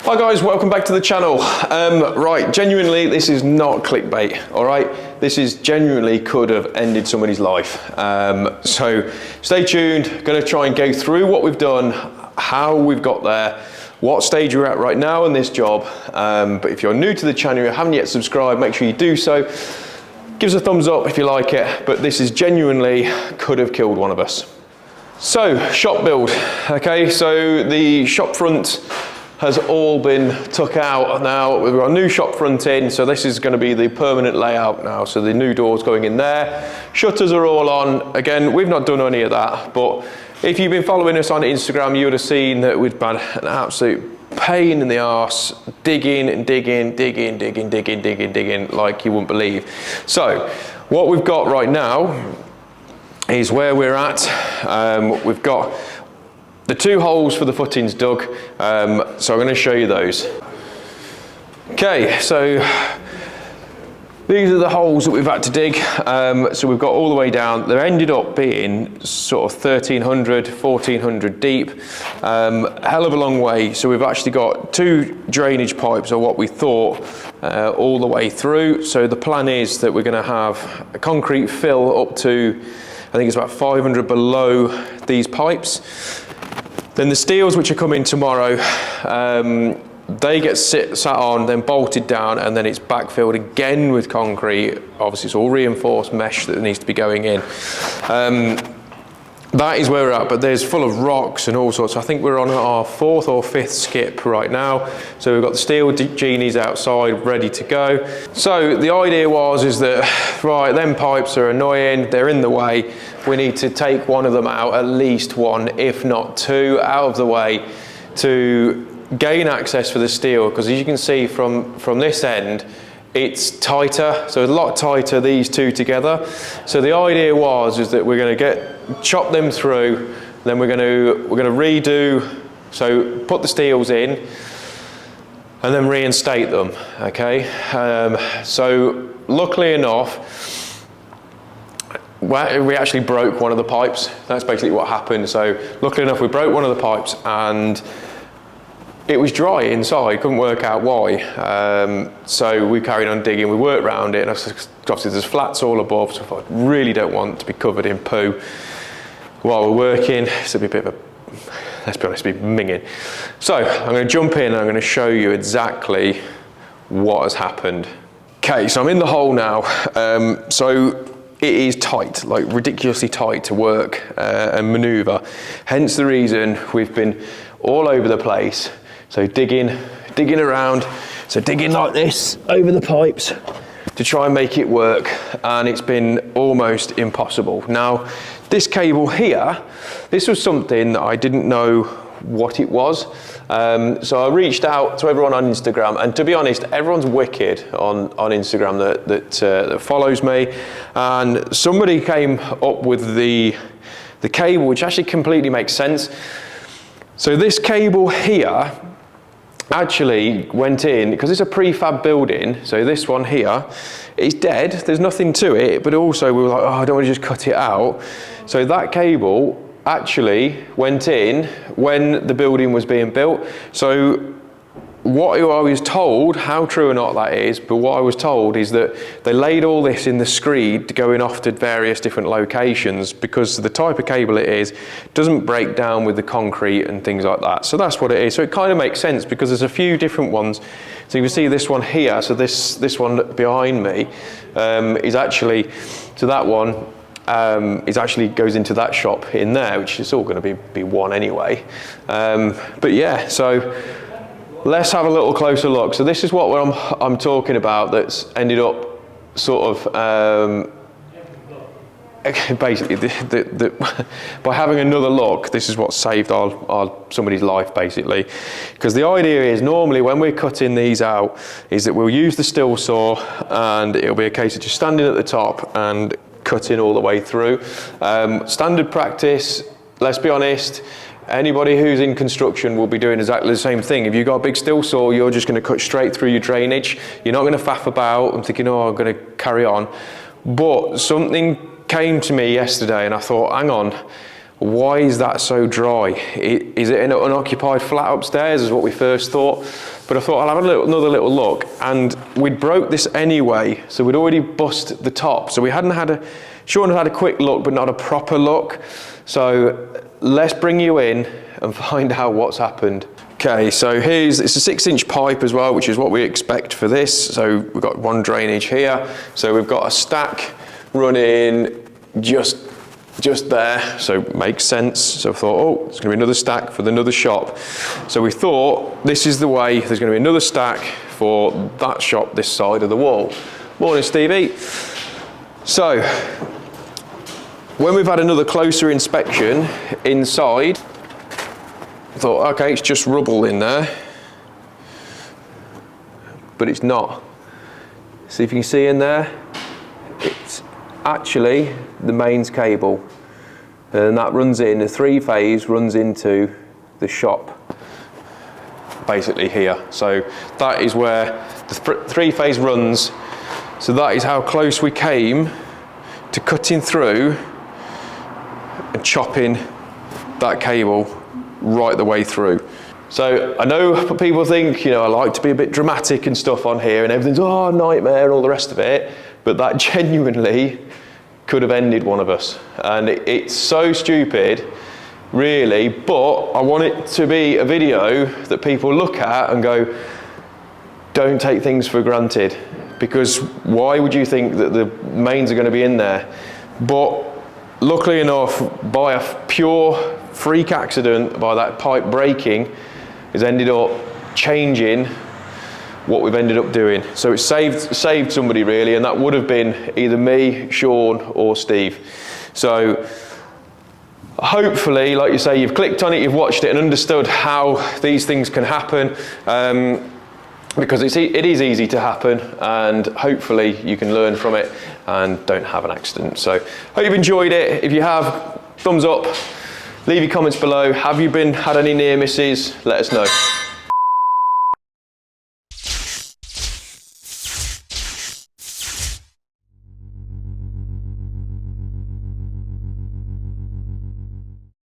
Hi guys, welcome back to the channel. Right, genuinely, this is not clickbait, all right? This is genuinely could have ended somebody's life. So stay tuned, gonna try and go through what we've done, how we've got there, what stage we're at right now in this job. But if you're new to the channel, you haven't yet subscribed, make sure you do so. Give us a thumbs up if you like it, but this is genuinely could have killed one of us. So, shop build, okay? So the shop front has all been took out now. We've got a new shop front in, so this is going to be the permanent layout now. So the new doors going in there. Shutters are all on. Again, we've not done any of that, but if you've been following us on Instagram, you would have seen that we've had an absolute pain in the arse, digging like you wouldn't believe. So what we've got right now is where we're at. We've got the two holes for the footings dug, so I'm going to show you those. Okay, so these are the holes that we've had to dig. So we've got all the way down. They ended up being sort of 1,300, 1,400 deep. Hell of a long way. So we've actually got two drainage pipes, or what we thought, all the way through. So the plan is that we're going to have a concrete fill up to, I think it's about 500 below these pipes. Then the steels which are coming tomorrow, they get sat on, then bolted down, and then it's backfilled again with concrete. Obviously it's all reinforced mesh that needs to be going in. That is where we're at, but there's full of rocks and all sorts. I think we're on our 4th or 5th skip right now. So we've got the steel genies outside ready to go. So the idea is that, right, them pipes are annoying, they're in the way. We need to take one of them out, at least one, if not two, out of the way to gain access for the steel. Because as you can see from this end, it's tighter, so it's a lot tighter, these two together. So the idea is that we're going to chop them through, then we're going to redo, so put the steels in, and then reinstate them. Okay. So luckily enough, we actually broke one of the pipes. That's basically what happened. So luckily enough, we broke one of the pipes, and it was dry inside, couldn't work out why. So we carried on digging, we worked around it, and obviously there's flats all above, so I really don't want to be covered in poo while we're working. So it'd be a bit of a, let's be honest, be minging. So I'm going to jump in and I'm going to show you exactly what has happened. Okay, so I'm in the hole now. So it is tight, like ridiculously tight to work and maneuver. Hence the reason we've been all over the place. So digging around, so digging like this over the pipes to try and make it work, and it's been almost impossible. Now, this cable here, this was something that I didn't know what it was. So I reached out to everyone on Instagram, and to be honest, everyone's wicked on Instagram that follows me, and somebody came up with the cable, which actually completely makes sense. So this cable here actually went in, because it's a prefab building, so this one here is dead, there's nothing to it, but also we were like, oh, I don't want to just cut it out. So that cable actually went in when the building was being built. So what I was told, how true or not that is, but what I was told is that they laid all this in the screed going off to various different locations, because the type of cable it is doesn't break down with the concrete and things like that. So that's what it is. So it kind of makes sense, because there's a few different ones. So you can see this one here, so this one behind me is actually, so that one is actually goes into that shop in there, which is all going to be one anyway. But yeah, so let's have a little closer look. So this is what I'm talking about that's ended up sort of, basically, by having another look, this is what saved somebody's life, basically. Because the idea is, normally when we're cutting these out, is that we'll use the still saw, and it'll be a case of just standing at the top and cutting all the way through. Standard practice, let's be honest, anybody who's in construction will be doing exactly the same thing. If you've got a big still saw, you're just going to cut straight through your drainage. You're not going to faff about and thinking, oh, I'm going to carry on. But something came to me yesterday, and I thought, hang on, why is that so dry? Is it an unoccupied flat upstairs, is what we first thought. but I thought I'll have another little look, and we'd broke this anyway, so we'd already bust the top. So we hadn't had Sean had had a quick look, but not a proper look. So let's bring you in and find out what's happened. Okay, so it's a 6-inch pipe as well, which is what we expect for this. So we've got one drainage here. So we've got a stack running just there, so it makes sense. So I thought, oh, there's gonna be another stack for another shop. So we thought, this is the way, there's gonna be another stack for that shop this side of the wall. Morning, Stevie. So, when we've had another closer inspection inside, I thought, okay, it's just rubble in there, but it's not. See if you can see in there, it's actually the mains cable, and that runs in, the 3-phase runs into the shop, basically here. So that is where the 3-phase runs. So that is how close we came to cutting through and chopping that cable right the way through. So I know people think, I like to be a bit dramatic and stuff on here, and everything's, oh, nightmare and all the rest of it, but that genuinely could have ended one of us. And it's so stupid, really, but I want it to be a video that people look at and go, don't take things for granted, because why would you think that the mains are going to be in there? But luckily enough, by a pure freak accident, by that pipe breaking, has ended up changing what we've ended up doing. So it saved somebody, really, and that would have been either me, Sean, or Steve. So hopefully, like you say, you've clicked on it, you've watched it and understood how these things can happen, because it is easy to happen, and hopefully you can learn from it and don't have an accident. So hope you've enjoyed it. If you have, thumbs up, leave your comments below. Have you had any near misses? Let us know.